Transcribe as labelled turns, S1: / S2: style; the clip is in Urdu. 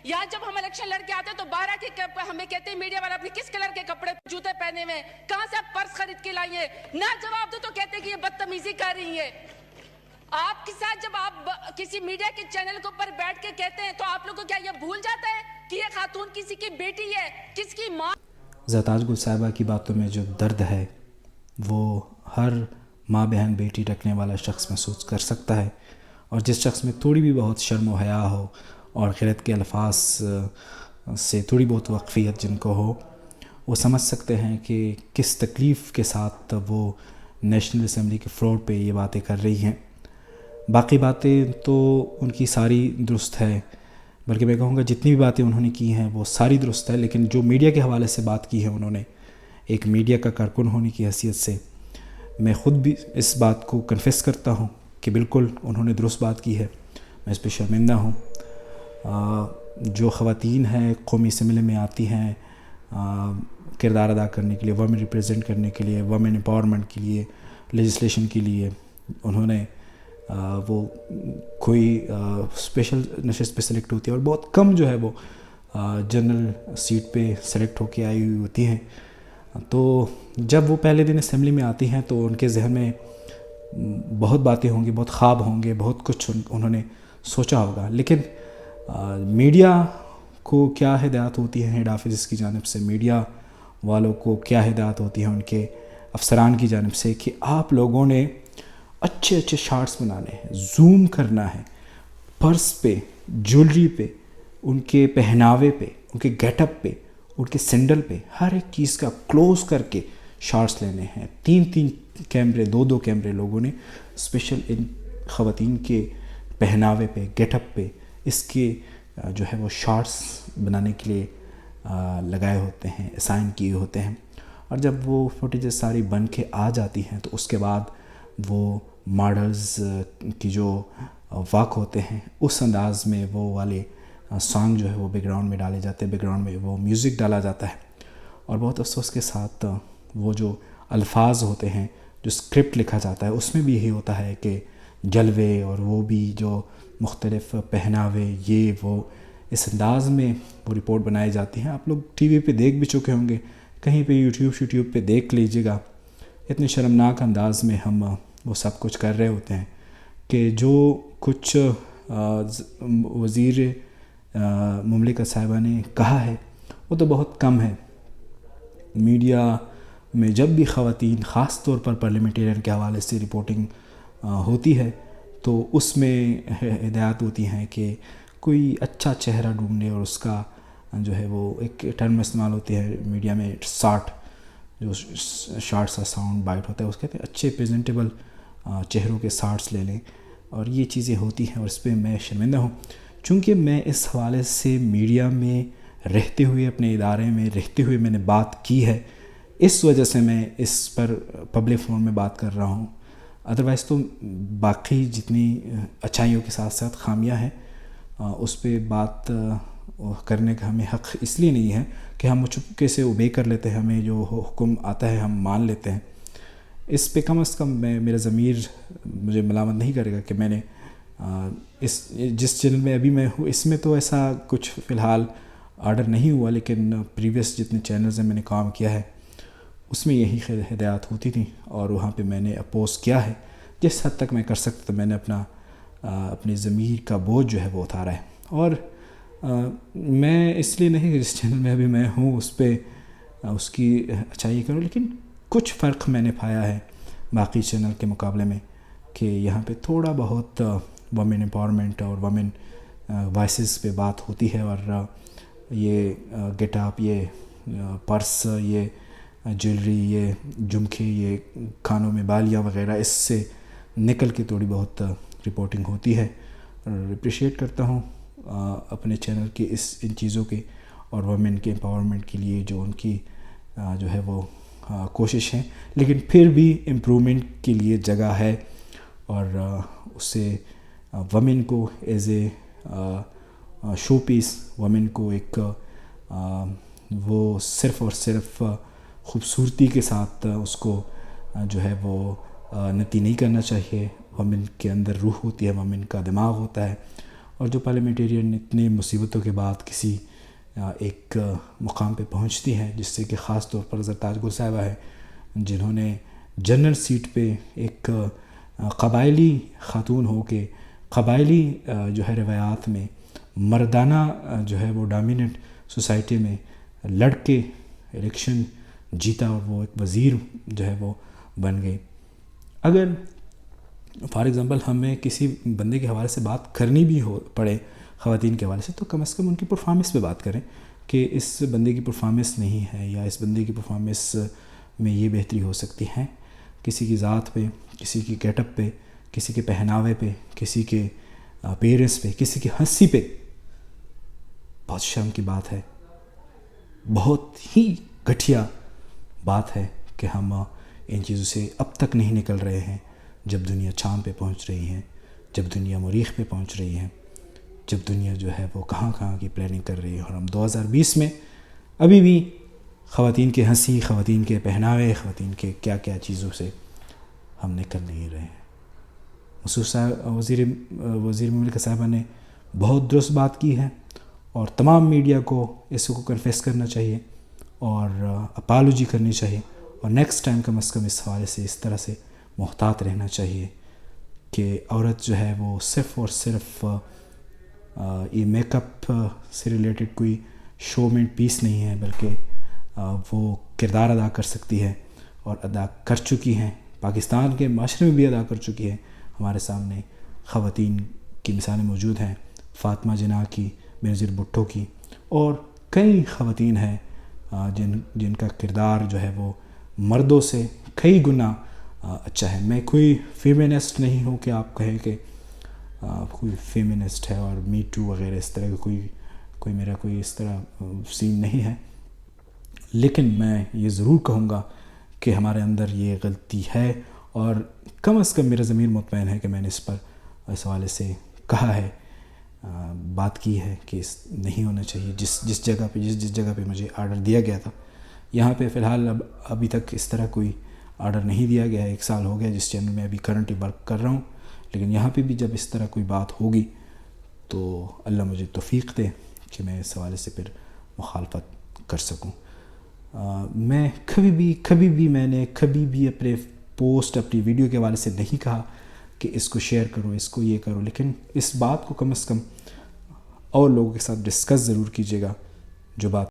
S1: یہاں جب ہم الیکشن لڑ کے آتے ہیں تو 12 کے ہمیں کہتے ہیں میڈیا والا اپنے کس کلر کے کپڑے جوتے پہنے ہوئے ہیں, کہاں سے آپ پرس خرید کے لائیں ہیں, نہ جواب دو تو کہتے ہیں کہ یہ بدتمیزی کر رہی ہے. آپ کے ساتھ جب آپ کسی میڈیا کے چینل کے اوپر بیٹھ کے کہتے ہیں تو آپ لوگوں کو کیا یہ بھول جاتا ہے کہ یہ خاتون کسی کی بیٹی ہے, کس کی ماں.
S2: زرتاج گل صاحبہ کی باتوں میں جو درد ہے وہ ہر ماں بہن بیٹی رکھنے والا شخص محسوس کر سکتا ہے, اور جس شخص میں تھوڑی بھی بہت شرم و حیا ہو اور غیرت کے الفاظ سے تھوڑی بہت واقفیت جن کو ہو, وہ سمجھ سکتے ہیں کہ کس تکلیف کے ساتھ وہ نیشنل اسمبلی کے فلور پہ یہ باتیں کر رہی ہیں. باقی باتیں تو ان کی ساری درست ہے, بلکہ میں کہوں گا جتنی بھی باتیں انہوں نے کی ہیں وہ ساری درست ہے, لیکن جو میڈیا کے حوالے سے بات کی ہے انہوں نے ایک میڈیا کا کارکن ہونے کی حیثیت سے, میں خود بھی اس بات کو کنفیس کرتا ہوں کہ بالکل انہوں نے درست بات کی ہے. میں اس پہ شرمندہ ہوں. جو خواتین ہیں قومی اسمبلی میں آتی ہیں کردار ادا کرنے کے لیے, وومن ریپرزینٹ کرنے کے لیے, وومن امپاورمنٹ کے لیے, لیجسلیشن کے لیے, انہوں نے وہ کوئی اسپیشل نشست پہ سلیکٹ ہوتی ہے, اور بہت کم جو ہے وہ جنرل سیٹ پہ سلیکٹ ہو کے آئی ہوئی ہوتی ہیں. تو جب وہ پہلے دن اسمبلی میں آتی ہیں تو ان کے ذہن میں بہت باتیں ہوں گی, بہت خواب ہوں گے, بہت کچھ انہوں نے سوچا ہوگا, لیکن میڈیا کو کیا ہدایات ہوتی ہیں ہیڈ آفس کی جانب سے, میڈیا والوں کو کیا ہدایات ہوتی ہیں ان کے افسران کی جانب سے کہ آپ لوگوں نے اچھے اچھے شارٹس بنانے ہیں, زوم کرنا ہے پرس پہ, جویلری پہ, ان کے پہناوے پہ, ان کے گیٹ اپ پہ, ان کے سینڈل پہ, ہر ایک چیز کا کلوز کر کے شارٹس لینے ہیں. 3 کیمرے 2 کیمرے لوگوں نے اسپیشل ان خواتین کے پہناوے پہ, گیٹ اپ پہ اس کے جو ہے وہ شارٹس بنانے کے لیے لگائے ہوتے ہیں, اسائن کیے ہوتے ہیں. اور جب وہ فوٹیجز ساری بن کے آ جاتی ہیں تو اس کے بعد وہ ماڈلز کی جو واک ہوتے ہیں اس انداز میں وہ والے سانگ جو ہے وہ بیک گراؤنڈ میں ڈالے جاتے ہیں, بیک گراؤنڈ میں وہ میوزک ڈالا جاتا ہے. اور بہت افسوس کے ساتھ وہ جو الفاظ ہوتے ہیں, جو اسکرپٹ لکھا جاتا ہے, اس میں بھی یہی ہوتا ہے کہ جلوے اور وہ بھی جو مختلف پہناوے یہ وہ اس انداز میں وہ رپورٹ بنائی جاتی ہیں. آپ لوگ ٹی وی پہ دیکھ بھی چکے ہوں گے, کہیں پہ یوٹیوب پہ دیکھ لیجیے گا, اتنے شرمناک انداز میں ہم وہ سب کچھ کر رہے ہوتے ہیں کہ جو کچھ وزیر مملکت صاحبہ نے کہا ہے وہ تو بہت کم ہے. میڈیا میں جب بھی خواتین خاص طور پر پارلیمنٹیرین کے حوالے سے رپورٹنگ ہوتی ہے تو اس میں ہدایات ہوتی ہیں کہ کوئی اچھا چہرہ ڈھونڈے, اور اس کا جو ہے وہ ایک ٹرم استعمال ہوتی ہے میڈیا میں, شارٹ, جو شارٹس کا ساؤنڈ بائٹ ہوتا ہے اس کہتے ہیں اچھے پریزنٹیبل چہروں کے شارٹس لے لیں, اور یہ چیزیں ہوتی ہیں. اور اس پہ میں شرمندہ ہوں چونکہ میں اس حوالے سے میڈیا میں رہتے ہوئے, اپنے ادارے میں رہتے ہوئے میں نے بات کی ہے, اس وجہ سے میں اس پر پبلک فورم میں بات کر رہا ہوں. ادروائز تو باقی جتنی اچھائیوں کے ساتھ ساتھ خامیاں ہیں اس پہ بات کرنے کا ہمیں حق اس لیے نہیں ہے کہ ہم چپکے سے اوبے کر لیتے ہیں, ہمیں جو حکم آتا ہے ہم مان لیتے ہیں. اس پہ کم از کم میرا ضمیر مجھے ملامت نہیں کرے گا کہ میں نے جس چینل میں ابھی میں ہوں اس میں تو ایسا کچھ فی الحال آرڈر نہیں ہوا, لیکن پریویس جتنے چینلز ہیں میں نے کام کیا ہے اس میں یہی ہدایات ہوتی تھیں, اور وہاں پہ میں نے اپوز کیا ہے. جس حد تک میں کر سکتا تھا میں نے اپنے ضمیر کا بوجھ جو ہے وہ اتارا ہے. اور میں اس لیے نہیں کہ جس چینل میں ابھی میں ہوں اس پہ اس کی اچھائی کروں, لیکن کچھ فرق میں نے پایا ہے باقی چینل کے مقابلے میں کہ یہاں پہ تھوڑا بہت وومن امپاورمنٹ اور وومن وائسز پہ بات ہوتی ہے, اور یہ گیٹ اپ, یہ پرس, یہ جویلری, یہ جھمکے, یہ کانوں میں بالیاں وغیرہ اس سے نکل کے تھوڑی بہت رپورٹنگ ہوتی ہے. اور اپریشیٹ کرتا ہوں اپنے چینل کے ان چیزوں کے, اور وومن کے امپاورمنٹ کے لیے جو ان کی جو ہے وہ کوشش ہیں, لیکن پھر بھی امپرومنٹ کے لیے جگہ ہے. اور اسے وومن کو as a show piece, women کو ایک وہ صرف اور صرف خوبصورتی کے ساتھ اس کو جو ہے وہ نتی نہیں کرنا چاہیے. وومن کے اندر روح ہوتی ہے, وومن کا دماغ ہوتا ہے, اور جو پارلیمنٹیرین اتنے مصیبتوں کے بعد کسی ایک مقام پہ پہنچتی ہے، جس سے کہ خاص طور پر حضرت تاج گل صاحبہ ہے، جنہوں نے جنرل سیٹ پہ ایک قبائلی خاتون ہو کے قبائلی جو ہے روایات میں مردانہ جو ہے وہ ڈومیننٹ سوسائٹی میں لڑ کے الیکشن جیتا اور وہ ایک وزیر جو ہے وہ بن گئی۔ اگر فار ایگزامپل ہمیں کسی بندے کے حوالے سے بات کرنی بھی ہو پڑے خواتین کے حوالے سے، تو کم از کم ان کی پرفارمنس پہ بات کریں کہ اس بندے کی پرفارمنس نہیں ہے یا اس بندے کی پرفارمنس میں یہ بہتری ہو سکتی ہے۔ کسی کی ذات پہ، کسی کی گیٹ اپ پہ، کسی کے پہناوے پہ، کسی کے اپیئرنس پہ، کسی کی ہنسی پہ بہت شرم کی بات ہے، بہت ہی گھٹیا بات ہے کہ ہم ان چیزوں سے اب تک نہیں نکل رہے ہیں، جب دنیا چاند پہ پہنچ رہی ہے، جب دنیا مریخ پہ پہنچ رہی ہے، جب دنیا جو ہے وہ کہاں کہاں کی پلاننگ کر رہی ہے، اور ہم 2020 میں ابھی بھی خواتین کے ہنسی، خواتین کے پہناوے، خواتین کے کیا کیا چیزوں سے ہم نکل نہیں رہے ہیں۔ مسعود صاحب وزیر مملکت صاحبہ نے بہت درست بات کی ہے، اور تمام میڈیا کو اس کو کنفیس کرنا چاہیے اور اپالوجی کرنی چاہیے، اور نیکسٹ ٹائم کم از کم اس حوالے سے اس طرح سے محتاط رہنا چاہیے کہ عورت جو ہے وہ صرف اور صرف یہ میک اپ سے ریلیٹڈ کوئی شو میں پیس نہیں ہے، بلکہ وہ کردار ادا کر سکتی ہے اور ادا کر چکی ہیں، پاکستان کے معاشرے میں بھی ادا کر چکی ہے۔ ہمارے سامنے خواتین کی مثالیں موجود ہیں، فاطمہ جناح کی، بینظیر بھٹو کی، اور کئی خواتین ہیں جن کا کردار جو ہے وہ مردوں سے کئی گنا اچھا ہے۔ میں کوئی فیمینسٹ نہیں ہوں کہ آپ کہیں کہ کوئی فیمینسٹ ہے اور می ٹو وغیرہ اس طرح کا کوئی میرا کوئی اس طرح سین نہیں ہے، لیکن میں یہ ضرور کہوں گا کہ ہمارے اندر یہ غلطی ہے، اور کم از کم میرا ضمیر مطمئن ہے کہ میں نے اس پر اس حوالے سے کہا ہے، بات کی ہے کہ نہیں ہونا چاہیے۔ جس جگہ پہ مجھے آرڈر دیا گیا تھا، یہاں پہ فی الحال ابھی تک اس طرح کوئی آرڈر نہیں دیا گیا ہے، 1 سال ہو گیا جس چینل میں ابھی کرنٹلی ورک کر رہا ہوں، لیکن یہاں پہ بھی جب اس طرح کوئی بات ہوگی تو اللہ مجھے توفیق دے کہ میں اس حوالے سے پھر مخالفت کر سکوں۔ میں کبھی بھی اپنے پوسٹ، اپنی ویڈیو کے حوالے سے نہیں کہا کہ اس کو شیئر کرو، اس کو یہ کرو، لیکن اس بات کو کم از کم اور لوگوں کے ساتھ ڈسکس ضرور کیجیے گا جو بات